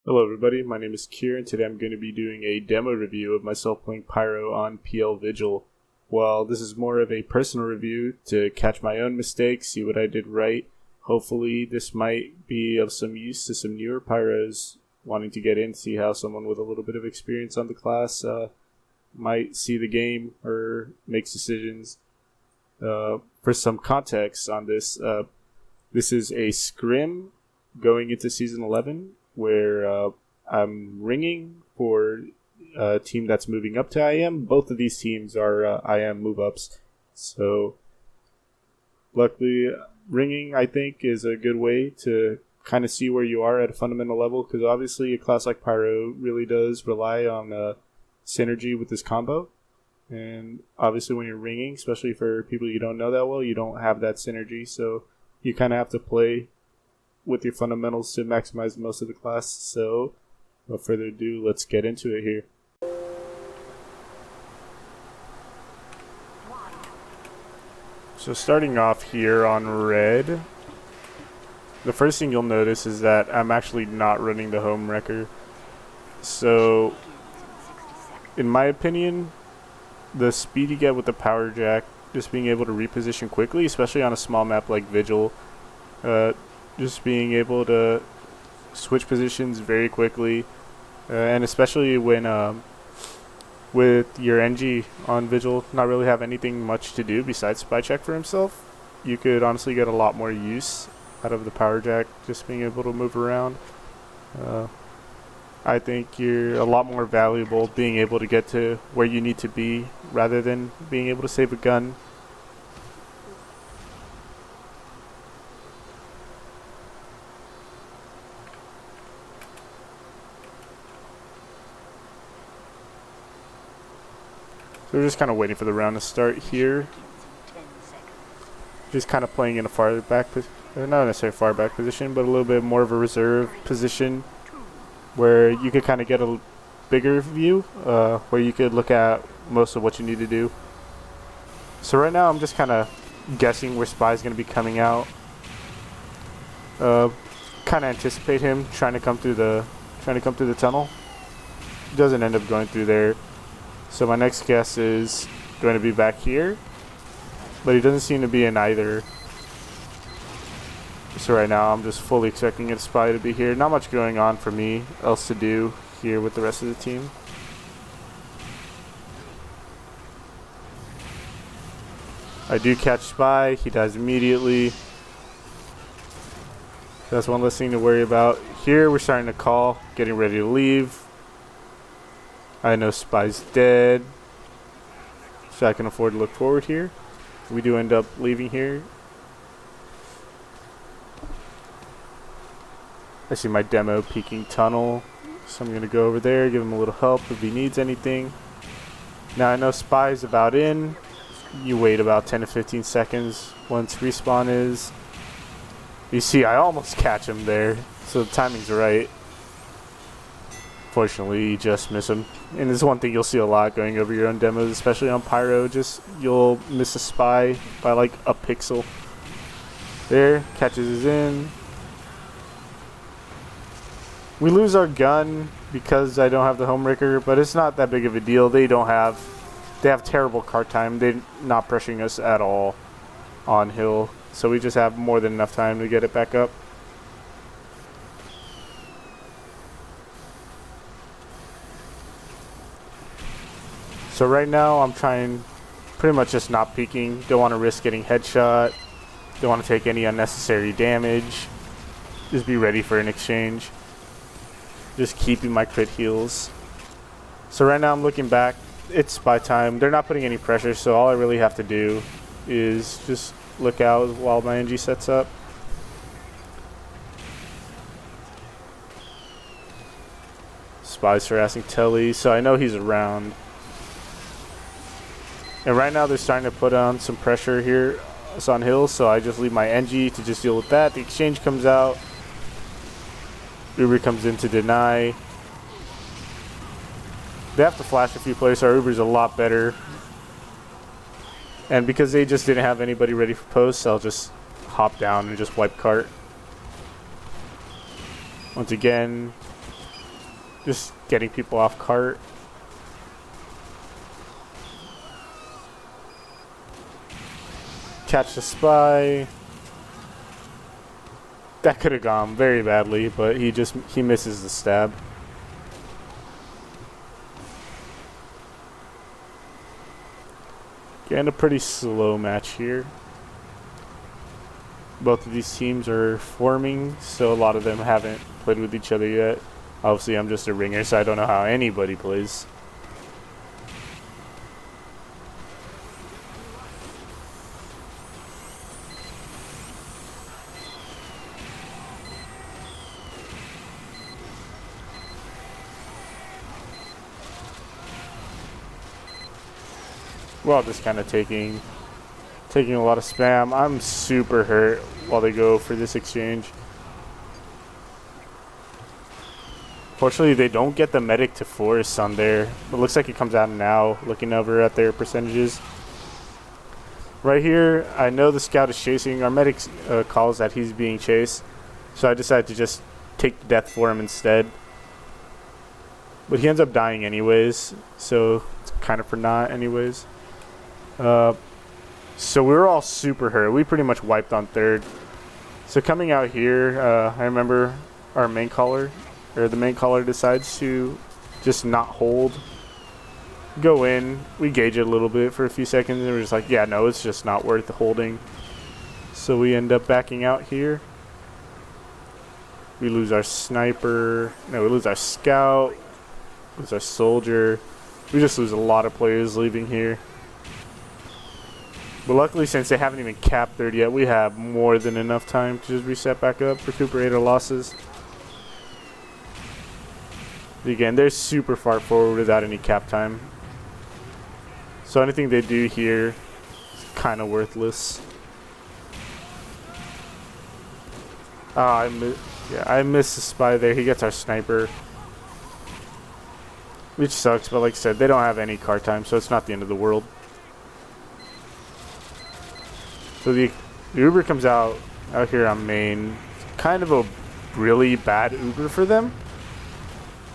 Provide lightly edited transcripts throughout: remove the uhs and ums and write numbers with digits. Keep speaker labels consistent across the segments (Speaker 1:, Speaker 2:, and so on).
Speaker 1: Hello everybody, my name is Kier and today I'm going to be doing a demo review of myself playing Pyro on PL Vigil. While this is more of a personal review to catch my own mistakes, see what I did right, hopefully this might be of some use to some newer Pyros wanting to get in, see how someone with a little bit of experience on the class might see the game or makes decisions. For some context on this, this is a scrim going into Season 11. Where I'm ringing for a team that's moving up to IM. Both of these teams are IM move-ups. So, luckily, ringing, I think, is a good way to kind of see where you are at a fundamental level, because obviously a class like Pyro really does rely on synergy with this combo. And obviously when you're ringing, especially for people you don't know that well, you don't have that synergy, so you kind of have to play with your fundamentals to maximize most of the class. So, without further ado, let's get into it here. So starting off here on red, the first thing you'll notice is that I'm actually not running the home wrecker. So, in my opinion, the speed you get with the power jack, just being able to reposition quickly, especially on a small map like Vigil, just being able to switch positions very quickly, and especially when with your NG on Vigil not really have anything much to do besides spy check for himself, you could honestly get a lot more use out of the power jack, just being able to move around. I think you're a lot more valuable being able to get to where you need to be rather than being able to save a gun. So we're just kind of waiting for the round to start here. Just kind of playing in a far back, not necessarily far back position, but a little bit more of a reserve position where you could kind of get a bigger view, where you could look at most of what you need to do. So right now I'm just kind of guessing where Spy's going to be coming out. Kind of anticipate him trying to come through the tunnel. He doesn't end up going through there. So my next guess is going to be back here, but he doesn't seem to be in either. So right now I'm just fully expecting a spy to be here. Not much going on for me else to do here with the rest of the team. I do catch spy. He dies immediately. That's one less thing to worry about. Here we're starting to call, getting ready to leave. I know Spy's dead, so I can afford to look forward here. We do end up leaving here. I see my demo peeking tunnel, so I'm going to go over there, give him a little help if he needs anything. Now I know Spy's about in. You wait about 10 to 15 seconds once respawn is. You see I almost catch him there, so the timing's right. Fortunately, you just miss him. And this is one thing you'll see a lot going over your own demos, especially on Pyro. Just you'll miss a spy by like a pixel. There, catches his in. We lose our gun because I don't have the home wrecker, but it's not that big of a deal. They have terrible cart time. They're not pressuring us at all on hill, so we just have more than enough time to get it back up. So right now I'm trying pretty much just not peeking. Don't want to risk getting headshot. Don't want to take any unnecessary damage. Just be ready for an exchange. Just keeping my crit heals. So right now I'm looking back. It's spy time. They're not putting any pressure, so all I really have to do is just look out while my NG sets up. Spy's harassing Telly, so I know he's around. And right now they're starting to put on some pressure here. It's on hill, so I just leave my NG to just deal with that. The exchange comes out. Uber comes in to deny. They have to flash a few players, so our Uber's a lot better. And because they just didn't have anybody ready for posts, I'll just hop down and just wipe cart. Once again, Just getting people off cart. Catch the spy. That could have gone very badly, but he misses the stab. Getting a pretty slow match here. Both of these teams are forming, so a lot of them haven't played with each other yet. Obviously, I'm just a ringer, so I don't know how anybody plays. We're all just kind of taking a lot of spam. I'm super hurt while they go for this exchange. Fortunately, they don't get the medic to force on there. It looks like it comes out now, looking over at their percentages. Right here, I know the scout is chasing. Our medic calls that he's being chased, so I decided to just take the death for him instead. But he ends up dying anyways, so it's kind of for naught anyways. So we were all super hurt. We pretty much wiped on third. So coming out here, I remember our main caller, or the main caller decides to just not hold. Go in, we gauge it a little bit for a few seconds, and we're just like, yeah, no, it's just not worth the holding. So we end up backing out here. We lose our sniper. No, we lose our scout. Lose our soldier. We just lose a lot of players leaving here. But luckily, since they haven't even capped third yet, we have more than enough time to just reset back up, recuperate our losses. Again, they're super far forward without any cap time. So anything they do here is kind of worthless. I missed the spy there. He gets our sniper. Which sucks, but like I said, they don't have any card time, so it's not the end of the world. So the Uber comes out here on main. Kind of a really bad Uber for them.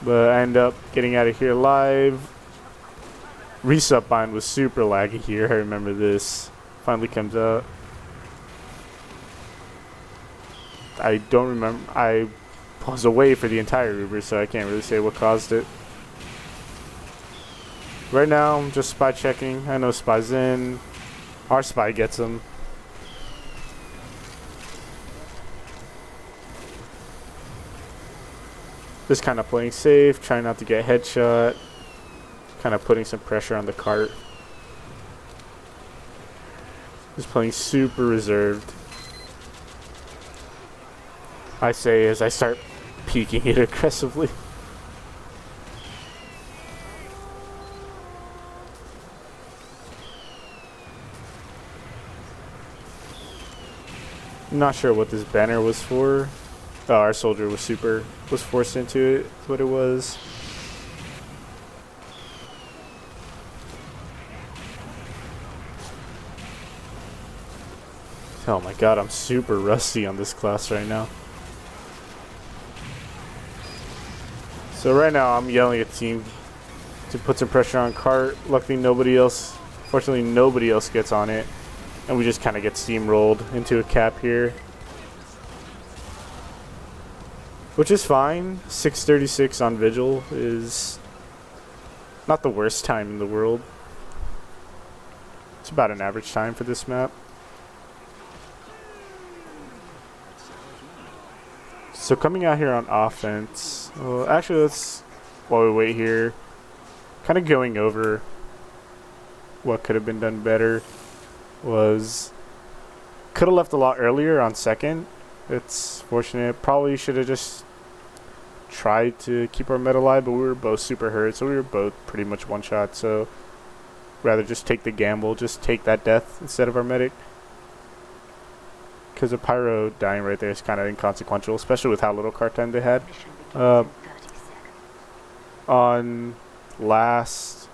Speaker 1: But I end up getting out of here alive. Resup bind was super laggy here. I remember this. Finally comes out. I don't remember. I was away for the entire Uber, so I can't really say what caused it. Right now, I'm just spy checking. I know spy's in. Our spy gets him. Just kind of playing safe, trying not to get headshot. Kind of putting some pressure on the cart. Just playing super reserved. I say as I start peeking it aggressively. I'm not sure what this banner was for. Oh, our soldier was forced into it. That's what it was. Oh my god, I'm super rusty on this class right now. So right now I'm yelling at the team to put some pressure on cart. Luckily fortunately nobody else gets on it. And we just kind of get steamrolled into a cap here. Which is fine. 6:36 on Vigil is not the worst time in the world. It's about an average time for this map. So coming out here on offense. Well, actually, while we wait here, kind of going over what could have been done better was could have left a lot earlier on second. It's fortunate. Probably should have just tried to keep our meta alive, but we were both super hurt, so we were both pretty much one shot. So rather just take the gamble, just take that death instead of our medic. Because a Pyro dying right there is kind of inconsequential, especially with how little card time they had. On last,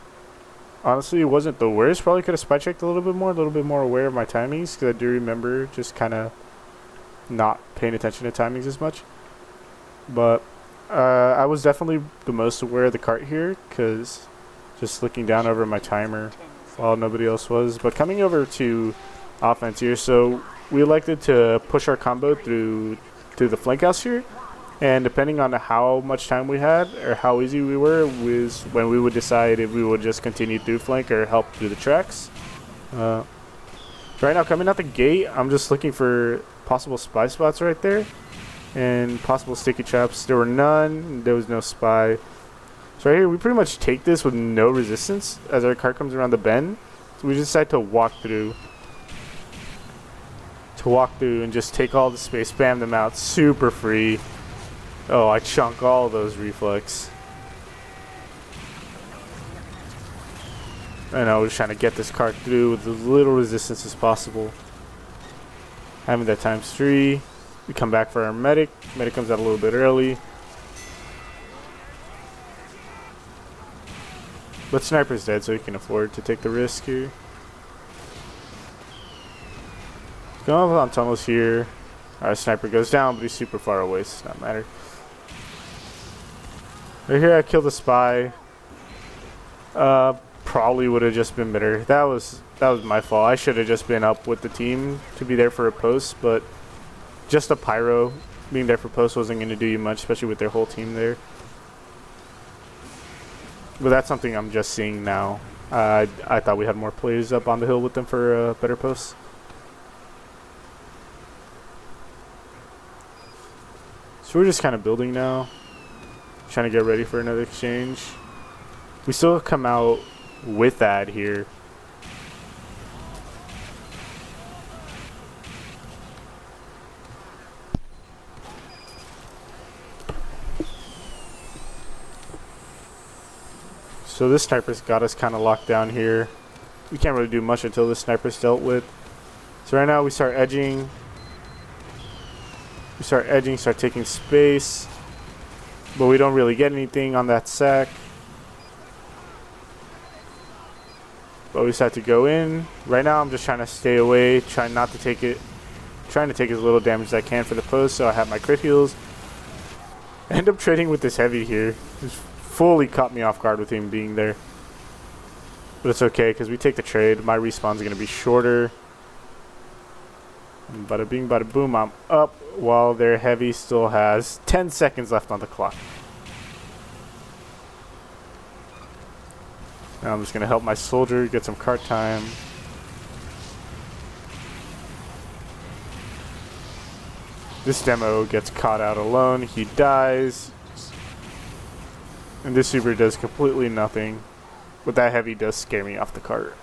Speaker 1: honestly, it wasn't the worst. Probably could have spy checked a little bit more aware of my timings, because I do remember just kind of not paying attention to timings as much. But I was definitely the most aware of the cart here, because just looking down over my timer while nobody else was. But coming over to offense here, so we elected to push our combo through the flank house here. And depending on how much time we had or how easy we were was when we would decide if we would just continue through flank or help through the tracks. Right now, coming out the gate, I'm just looking for possible spy spots right there and possible sticky traps. There were none. There was no spy. So right here, we pretty much take this with no resistance as our cart comes around the bend. So we decide to walk through. And just take all the space, spam them out, super free. Oh, I chunk all those reflex. I know, we're just trying to get this cart through with as little resistance as possible. Having that times 3. We come back for our medic. Medic comes out a little bit early. But sniper's dead, so he can afford to take the risk here. Going up on tunnels here. Our sniper goes down, but he's super far away, so it does not matter. Right here, I killed a spy. Probably would have just been better. That was my fault. I should have just been up with the team to be there for a post, but just a pyro being there for post wasn't going to do you much, especially with their whole team there. But that's something I'm just seeing now. I thought we had more players up on the hill with them for a better post. So we're just kind of building now. Trying to get ready for another exchange. We still come out with that here. So this sniper's got us kind of locked down here. We can't really do much until this sniper's dealt with. So right now we start edging. Start taking space. But we don't really get anything on that sack. But we decide to go in. Right now I'm just trying to stay away, trying to take as little damage as I can for the post, so I have my crit heals. I end up trading with this heavy here. Just fully caught me off guard with him being there. But it's okay, because we take the trade. My respawn's going to be shorter. And bada bing, bada boom, I'm up while their heavy still has 10 seconds left on the clock. Now I'm just going to help my soldier get some cart time. This demo gets caught out alone. He dies. And this super does completely nothing. But that heavy does scare me off the cart.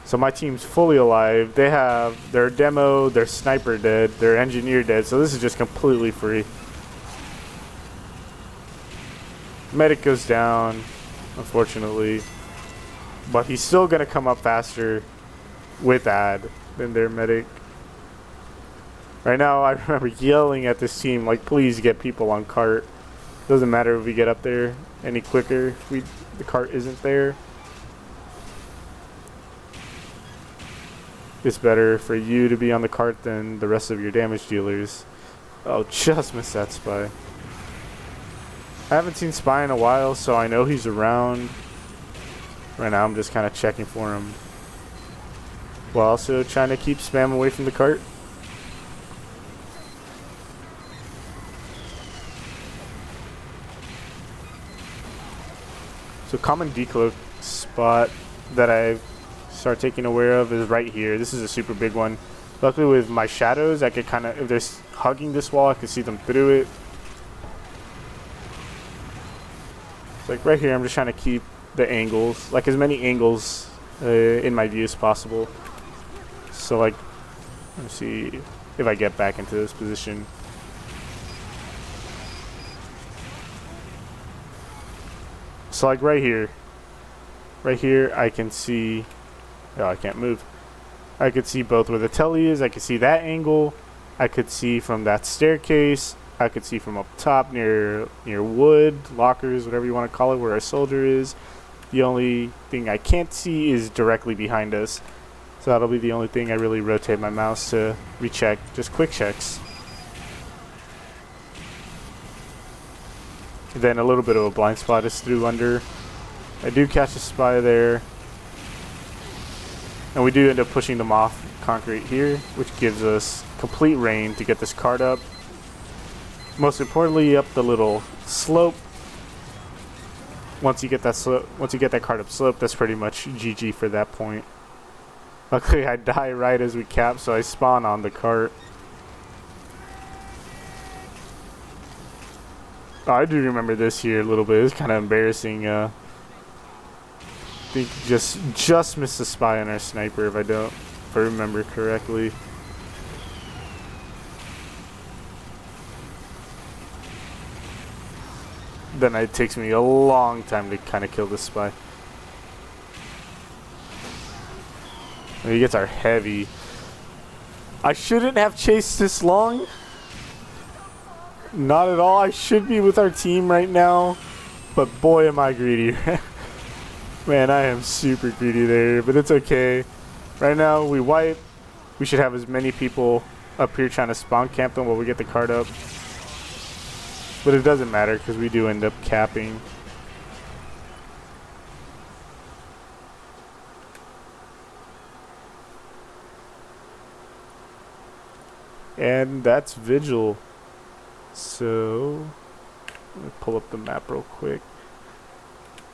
Speaker 1: So my team's fully alive. They have their demo, their sniper dead, their engineer dead. So this is just completely free. Medic goes down, unfortunately. But he's still going to come up faster with ad than their medic. Right now, I remember yelling at this team, like, please get people on cart. Doesn't matter if we get up there any quicker. The cart isn't there. It's better for you to be on the cart than the rest of your damage dealers. Oh, just missed that spy. I haven't seen spy in a while, so I know he's around. Right now I'm just kind of checking for him, while also trying to keep spam away from the cart. So common decloak spot that I start taking aware of is right here. This is a super big one. Luckily with my shadows, I could kind of, if they're hugging this wall, I could see them through it. So like right here, I'm just trying to keep the angles, like as many angles in my view as possible. So like, let's see if I get back into this position. So like right here I can see, oh, I can't move. I could see both where the telly is. I could see that angle. I could see from that staircase. I could see from up top near wood, lockers, whatever you want to call it, where our soldier is. The only thing I can't see is directly behind us. So that'll be the only thing I really rotate my mouse to recheck, just quick checks. Then a little bit of a blind spot is through under. I do catch a spy there. And we do end up pushing them off concrete here, which gives us complete rain to get this cart up. Most importantly, up the little slope. Once you get that cart up slope, that's pretty much GG for that point. Luckily, I die right as we cap, so I spawn on the cart. Oh, I do remember this here a little bit. It's kind of embarrassing. I think just missed a spy on our sniper if I remember correctly. Then it takes me a long time to kind of kill this spy. And he gets our heavy. I shouldn't have chased this long. Not at all. I should be with our team right now. But boy, am I greedy. Man, I am super greedy there. But it's okay. Right now, we wipe. We should have as many people up here trying to spawn camp them while we get the cart up. But it doesn't matter because we do end up capping. And that's Vigil. So, let me pull up the map real quick.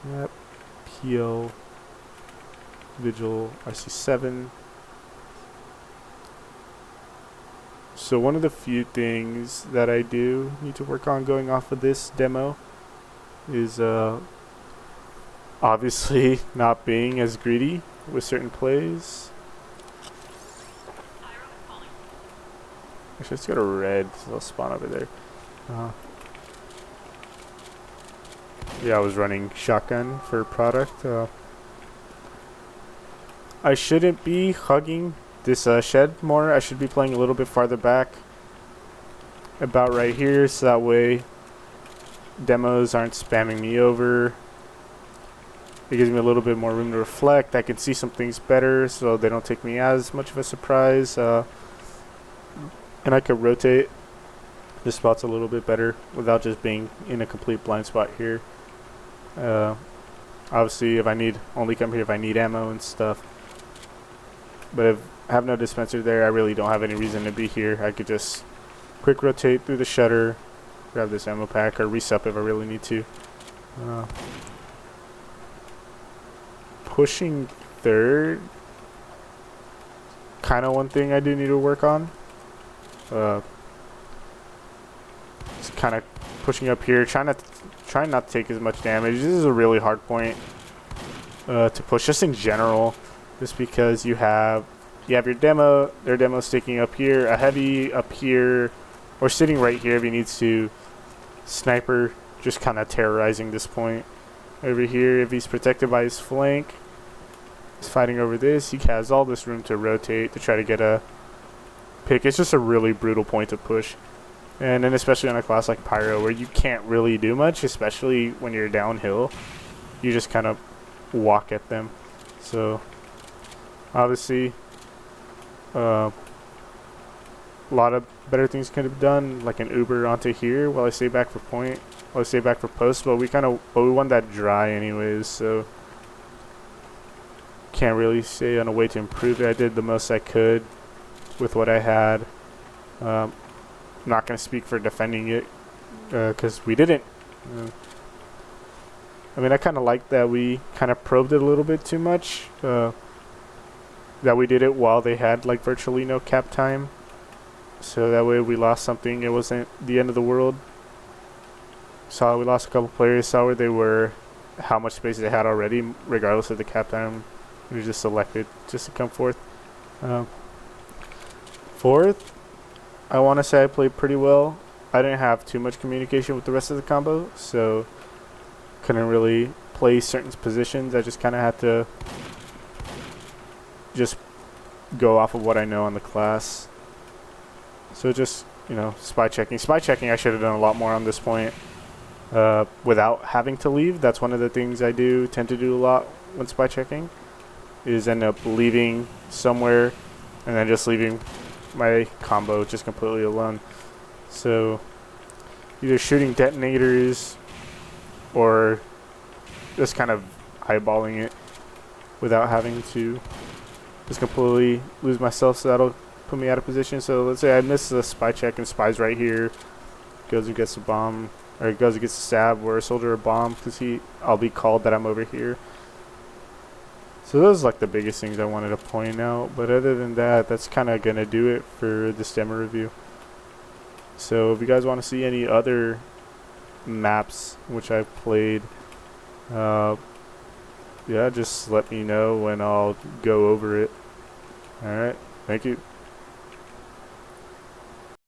Speaker 1: Map, PL, Vigil, RC7. So one of the few things that I do need to work on going off of this demo is obviously not being as greedy with certain plays. Actually, let's go to red, so they'll spawn over there. Yeah, I was running shotgun for product. I shouldn't be hugging this shed more. I should be playing a little bit farther back, about right here, so that way demos aren't spamming me over. It gives me a little bit more room to reflect. I can see some things better, so they don't take me as much of a surprise. And I could rotate the spots a little bit better without just being in a complete blind spot here. Obviously, if I need, only come here if I need ammo and stuff. But if I have no dispenser there, I really don't have any reason to be here. I could just quick rotate through the shutter, grab this ammo pack, or resup if I really need to. Pushing third, kind of one thing I do need to work on. Just kind of pushing up here, trying not to take as much damage. This is a really hard point to push, just in general, just because you have your demo, their demo sticking up here, a heavy up here, or sitting right here if he needs to. Sniper just kind of terrorizing this point. Over here, if he's protected by his flank, he's fighting over this. He has all this room to rotate to try to get a pick. It's just a really brutal point to push. And then especially on a class like Pyro, where you can't really do much, especially when you're downhill. You just kind of walk at them. So, obviously, a lot of better things could have done, like an Uber onto here while I stay back for point, while I stay back for post. But we want that dry anyways, so can't really say on a way to improve it. I did the most I could with what I had. Not going to speak for defending it because we didn't. I mean, I kind of like that we kind of probed it a little bit too much. That we did it while they had like virtually no cap time. So that way we lost something. It wasn't the end of the world. Saw we lost a couple players. Saw where they were, how much space they had already, regardless of the cap time. We just selected just to come forth. Fourth, I want to say I played pretty well. I didn't have too much communication with the rest of the combo, so couldn't really play certain positions. I just kind of had to just go off of what I know on the class. So just, you know, spy checking. Spy checking I should have done a lot more on this point without having to leave. That's one of the things I tend to do a lot when spy checking, is end up leaving somewhere and then just leaving my combo just completely alone. So either shooting detonators or just kind of eyeballing it without having to just completely lose myself, so that'll put me out of position. So let's say I miss the spy check and spy's right here, goes and gets a bomb, or goes and gets a stab or a soldier a bomb, because I'll be called that I'm over here. So those are like the biggest things I wanted to point out, but other than that, that's kind of gonna do it for this demo review. So if you guys want to see any other maps which I've played, yeah, just let me know and I'll go over it. Alright, thank you.